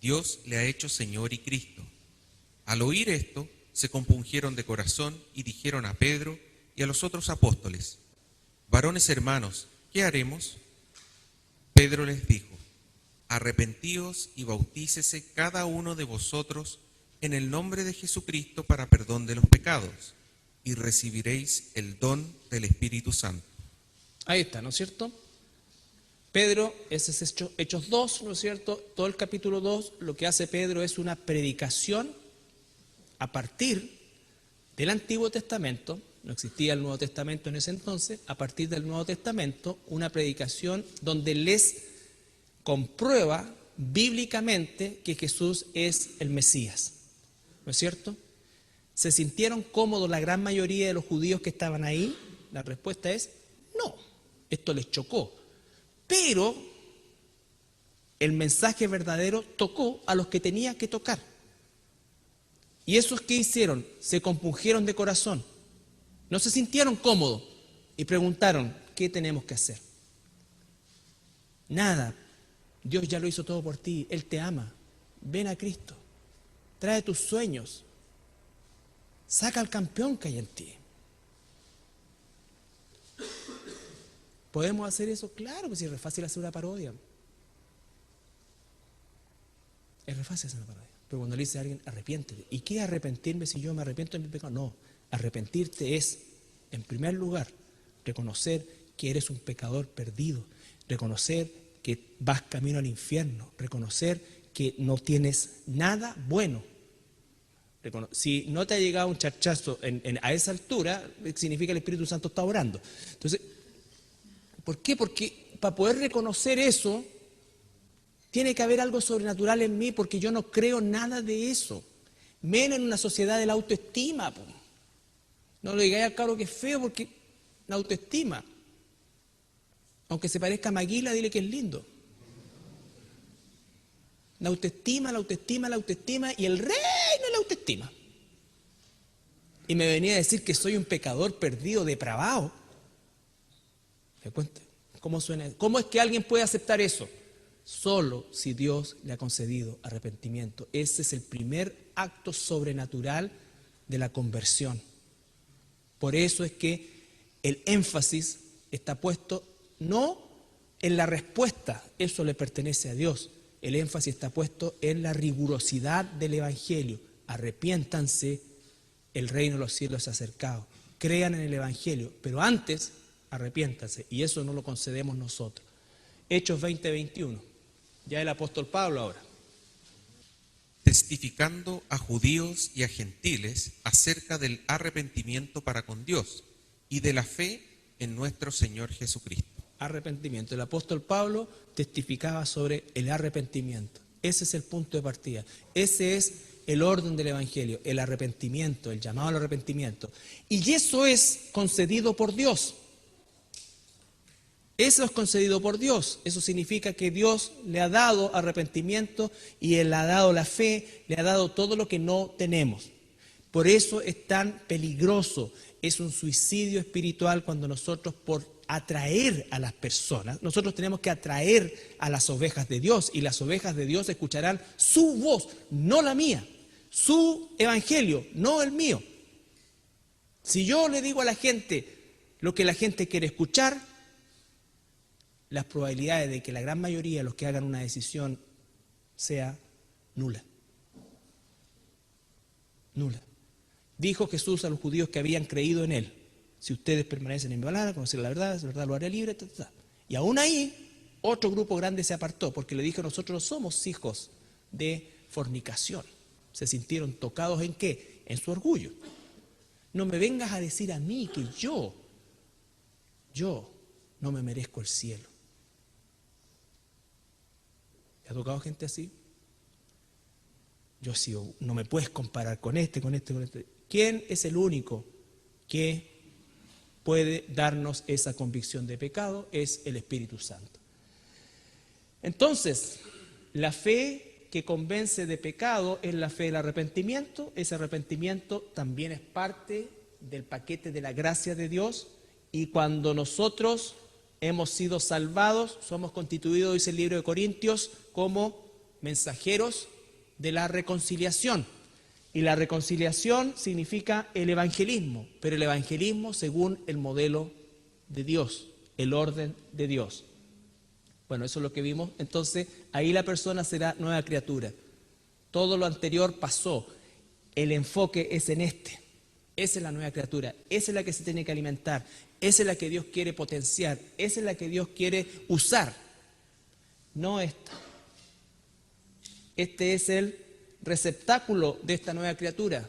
Dios le ha hecho Señor y Cristo. Al oír esto, se compungieron de corazón y dijeron a Pedro y a los otros apóstoles: varones hermanos, ¿qué haremos? Pedro les dijo: arrepentíos y bautícese cada uno de vosotros en el nombre de Jesucristo para perdón de los pecados, y recibiréis el don del Espíritu Santo. Ahí está, ¿no es cierto? Pedro, ese es Hechos 2, ¿no es cierto? Todo el capítulo 2, lo que hace Pedro es una predicación a partir del Antiguo Testamento, no existía el Nuevo Testamento en ese entonces, a partir del Nuevo Testamento, una predicación donde les comprueba bíblicamente que Jesús es el Mesías. ¿No es cierto? ¿Se sintieron cómodos la gran mayoría de los judíos que estaban ahí? La respuesta es no. Esto les chocó. Pero el mensaje verdadero tocó a los que tenía que tocar. ¿Y esos qué hicieron? Se compungieron de corazón. No se sintieron cómodos y preguntaron, ¿qué tenemos que hacer? Nada. Dios ya lo hizo todo por ti. Él te ama. Ven a Cristo. Trae tus sueños. Saca al campeón que hay en ti. ¿Podemos hacer eso? Claro que sí, es re fácil hacer una parodia. Es re fácil hacer una parodia. Pero cuando le dice a alguien, arrepiéntete. ¿Y qué arrepentirme si yo me arrepiento de mi pecado? No, arrepentirte es, en primer lugar, reconocer que eres un pecador perdido, reconocer que vas camino al infierno, reconocer que no tienes nada bueno. Si no te ha llegado un charchazo a esa altura, significa que el Espíritu Santo está orando. Entonces, ¿por qué? Porque para poder reconocer eso, tiene que haber algo sobrenatural en mí, porque yo no creo nada de eso. Menos en una sociedad de la autoestima. Po. No le digáis al cabro que es feo, porque la autoestima. Aunque se parezca a Maguila, dile que es lindo. La autoestima, la autoestima, la autoestima, y el reino de la autoestima. Y me venía a decir que soy un pecador perdido, depravado. ¿Me cuenta? ¿Cómo suena? ¿Cómo es que alguien puede aceptar eso? Solo si Dios le ha concedido arrepentimiento. Ese es el primer acto sobrenatural de la conversión. Por eso es que el énfasis está puesto no en la respuesta, eso le pertenece a Dios. El énfasis está puesto en la rigurosidad del Evangelio. Arrepiéntanse, el reino de los cielos se ha acercado. Crean en el Evangelio, pero antes arrepiéntanse, y eso no lo concedemos nosotros. Hechos 20:21, ya el apóstol Pablo ahora. Testificando a judíos y a gentiles acerca del arrepentimiento para con Dios y de la fe en nuestro Señor Jesucristo. Arrepentimiento. El apóstol Pablo testificaba sobre el arrepentimiento. Ese es el punto de partida. Ese es el orden del Evangelio, el arrepentimiento, el llamado al arrepentimiento. Y eso es concedido por Dios. Eso es concedido por Dios. Eso significa que Dios le ha dado arrepentimiento y Él ha dado la fe, le ha dado todo lo que no tenemos. Por eso es tan peligroso. Es un suicidio espiritual cuando nosotros, por atraer a las personas, nosotros tenemos que atraer a las ovejas de Dios, y las ovejas de Dios escucharán su voz, no la mía, su evangelio, no el mío. Si yo le digo a la gente lo que la gente quiere escuchar, las probabilidades de que la gran mayoría de los que hagan una decisión sea nula. Nula. Dijo Jesús a los judíos que habían creído en Él: si ustedes permanecen en mi palabra, conocer la verdad lo haré libre. Y aún ahí, otro grupo grande se apartó, porque le dijo: nosotros no somos hijos de fornicación. Se sintieron tocados ¿en qué? En su orgullo. No me vengas a decir a mí que yo no me merezco el cielo. ¿Te ha tocado gente así? Yo sí, no me puedes comparar con este. ¿Quién es el único que puede darnos esa convicción de pecado? Es el Espíritu Santo. Entonces, la fe que convence de pecado es la fe del arrepentimiento. Ese arrepentimiento también es parte del paquete de la gracia de Dios, y cuando nosotros hemos sido salvados, somos constituidos, dice el libro de Corintios, como mensajeros de la reconciliación. Y la reconciliación significa el evangelismo, pero el evangelismo según el modelo de Dios, el orden de Dios. Bueno, eso es lo que vimos. Entonces, ahí la persona será nueva criatura. Todo lo anterior pasó. El enfoque es en este. Esa es la nueva criatura. Esa es la que se tiene que alimentar. Esa es la que Dios quiere potenciar. Esa es la que Dios quiere usar. No esta. Este es el receptáculo de esta nueva criatura,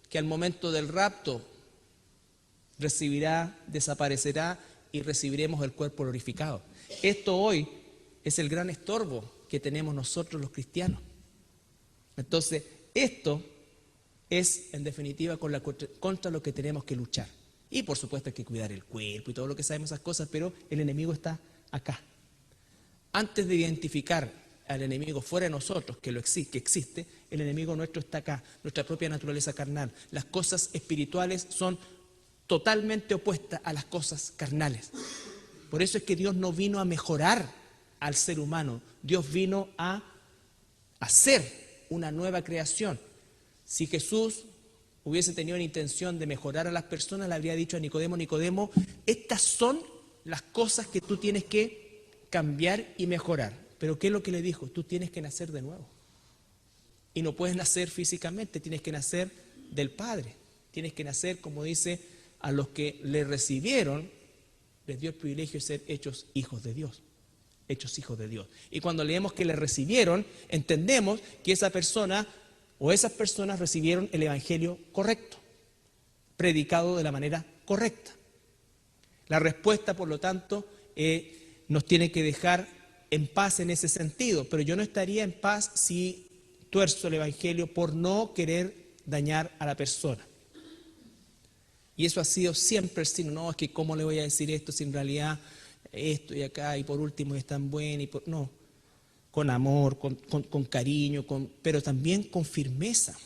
que al momento del rapto recibirá, desaparecerá y recibiremos el cuerpo glorificado. Esto hoy es el gran estorbo que tenemos nosotros los cristianos. Entonces, esto es en definitiva contra lo que tenemos que luchar. Y por supuesto hay que cuidar el cuerpo y todo lo que sabemos esas cosas, pero el enemigo está acá. Antes de identificar al enemigo fuera de nosotros, que existe, el enemigo nuestro está acá, nuestra propia naturaleza carnal. Las cosas espirituales son totalmente opuestas a las cosas carnales. Por eso es que Dios no vino a mejorar al ser humano, Dios vino a hacer una nueva creación. Si Jesús hubiese tenido la intención de mejorar a las personas, le habría dicho a Nicodemo: Nicodemo, estas son las cosas que tú tienes que cambiar y mejorar. Pero ¿qué es lo que le dijo? Tú tienes que nacer de nuevo. Y no puedes nacer físicamente, tienes que nacer del Padre. Tienes que nacer, como dice, a los que le recibieron, les dio el privilegio de ser hechos hijos de Dios. Hechos hijos de Dios. Y cuando leemos que le recibieron, entendemos que esa persona o esas personas recibieron el evangelio correcto, predicado de la manera correcta. La respuesta, por lo tanto, nos tiene que dejar en paz en ese sentido, pero yo no estaría en paz si tuerzo el evangelio por no querer dañar a la persona. Y eso ha sido siempre el signo. No, es que cómo le voy a decir esto si en realidad esto y acá y por último es tan bueno. No, con amor, con cariño, pero también con firmeza.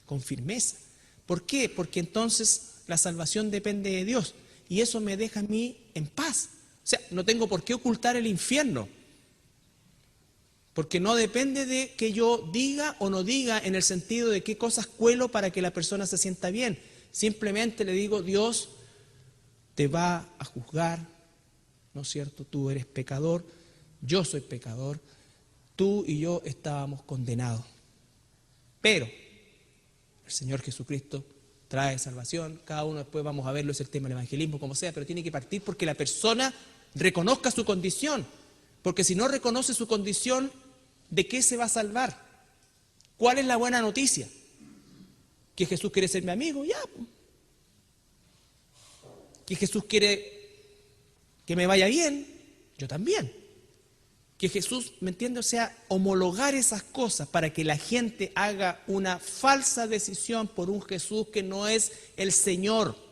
Con firmeza. ¿Por qué? Porque entonces la salvación depende de Dios y eso me deja a mí en paz. O sea, no tengo por qué ocultar el infierno. Porque no depende de que yo diga o no diga en el sentido de qué cosas cuelo para que la persona se sienta bien. Simplemente le digo: Dios te va a juzgar, ¿no es cierto? Tú eres pecador, yo soy pecador, tú y yo estábamos condenados. Pero el Señor Jesucristo trae salvación, cada uno después vamos a verlo, es el tema del evangelismo, como sea, pero tiene que partir porque la persona reconozca su condición. Porque si no reconoce su condición, ¿de qué se va a salvar? ¿Cuál es la buena noticia? ¿Que Jesús quiere ser mi amigo? Ya. ¿Que Jesús quiere que me vaya bien? Yo también. Que Jesús, ¿me entiende? O sea, homologar esas cosas para que la gente haga una falsa decisión por un Jesús que no es el Señor.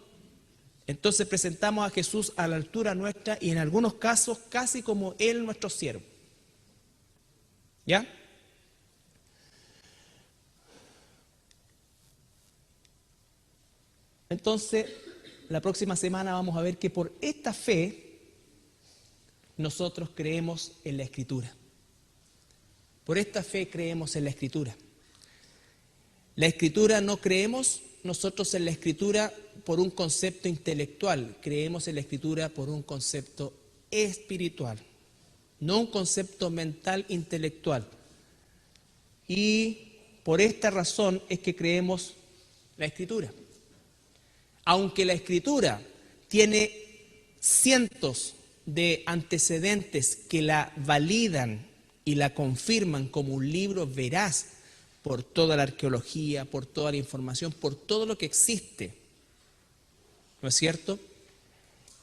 Entonces presentamos a Jesús a la altura nuestra y en algunos casos casi como Él nuestro siervo. ¿Ya? Entonces, la próxima semana vamos a ver que por esta fe nosotros creemos en la Escritura. Por esta fe creemos en la Escritura. La Escritura no creemos nosotros en la Escritura por un concepto intelectual, creemos en la Escritura por un concepto espiritual, no un concepto mental intelectual. Y por esta razón es que creemos la Escritura. Aunque la Escritura tiene cientos de antecedentes que la validan y la confirman como un libro veraz por toda la arqueología, por toda la información, por todo lo que existe, ¿no es cierto?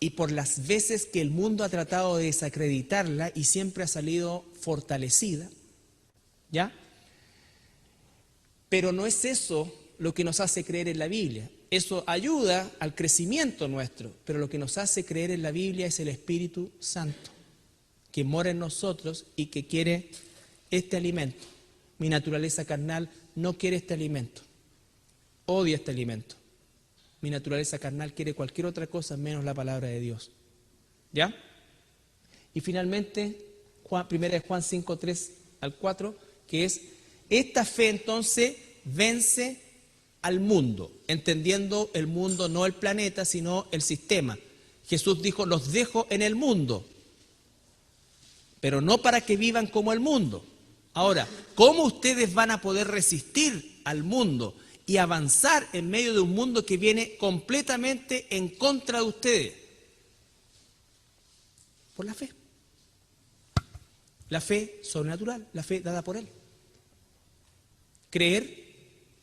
Y por las veces que el mundo ha tratado de desacreditarla y siempre ha salido fortalecida, ¿ya? Pero no es eso lo que nos hace creer en la Biblia. Eso ayuda al crecimiento nuestro, pero lo que nos hace creer en la Biblia es el Espíritu Santo, que mora en nosotros y que quiere este alimento. Mi naturaleza carnal no quiere este alimento, odia este alimento. Mi naturaleza carnal quiere cualquier otra cosa menos la palabra de Dios. ¿Ya? Y finalmente, 1 Juan 5, 3 al 4, que es: esta fe entonces vence al mundo, entendiendo el mundo no el planeta, sino el sistema. Jesús dijo: los dejo en el mundo, pero no para que vivan como el mundo. Ahora, ¿cómo ustedes van a poder resistir al mundo y avanzar en medio de un mundo que viene completamente en contra de ustedes? Por la fe. La fe sobrenatural, la fe dada por Él. Creer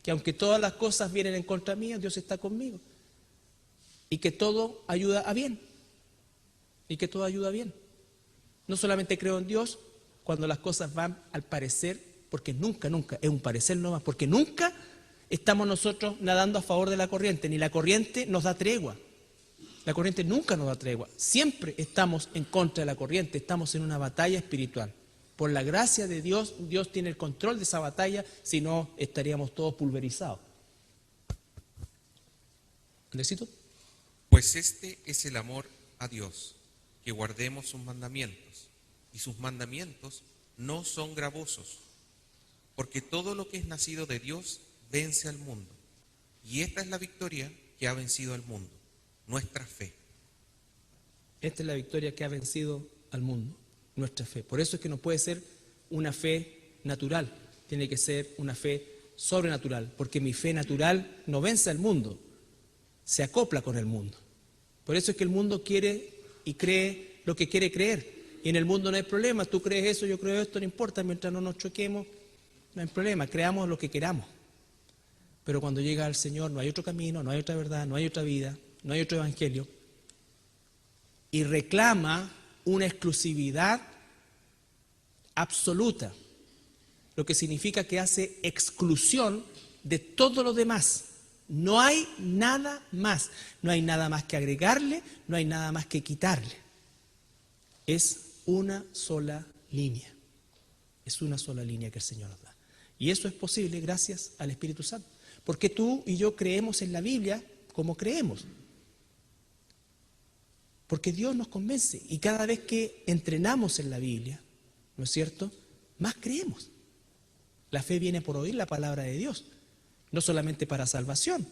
que aunque todas las cosas vienen en contra mía, Dios está conmigo. y que todo ayuda a bien. Y que todo ayuda bien. No solamente creo en Dios cuando las cosas van al parecer, porque nunca es un parecer nomás, porque nunca estamos nosotros nadando a favor de la corriente, ni la corriente nos da tregua. La corriente nunca nos da tregua. Siempre estamos en contra de la corriente, estamos en una batalla espiritual. Por la gracia de Dios, Dios tiene el control de esa batalla, si no estaríamos todos pulverizados. ¿Andresito? Pues este es el amor a Dios, que guardemos sus mandamientos, y sus mandamientos no son gravosos, porque todo lo que es nacido de Dios vence al mundo, y esta es la victoria que ha vencido al mundo, nuestra fe. Esta es la victoria que ha vencido al mundo, nuestra fe. Por eso es que no puede ser una fe natural, tiene que ser una fe sobrenatural, porque mi fe natural no vence al mundo, se acopla con el mundo. Por eso es que el mundo quiere y cree lo que quiere creer. Y en el mundo no hay problema, tú crees eso, yo creo esto, no importa, mientras no nos choquemos, no hay problema, creamos lo que queramos. Pero cuando llega al Señor no hay otro camino, no hay otra verdad, no hay otra vida, no hay otro evangelio. Y reclama una exclusividad absoluta, lo que significa que hace exclusión de todo lo demás. No hay nada más, no hay nada más que agregarle, no hay nada más que quitarle. Es una sola línea, es una sola línea que el Señor nos da. Y eso es posible gracias al Espíritu Santo, porque tú y yo creemos en la Biblia como creemos. Porque Dios nos convence y cada vez que entrenamos en la Biblia, ¿no es cierto?, más creemos. La fe viene por oír la palabra de Dios. No solamente para salvación,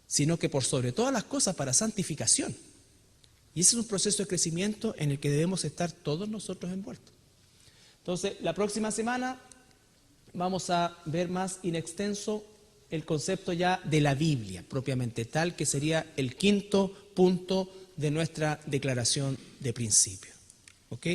sino que por sobre todas las cosas para santificación. Y ese es un proceso de crecimiento en el que debemos estar todos nosotros envueltos. Entonces, la próxima semana vamos a ver más in extenso el concepto ya de la Biblia, propiamente tal, que sería el quinto punto de nuestra declaración de principio. ¿Ok?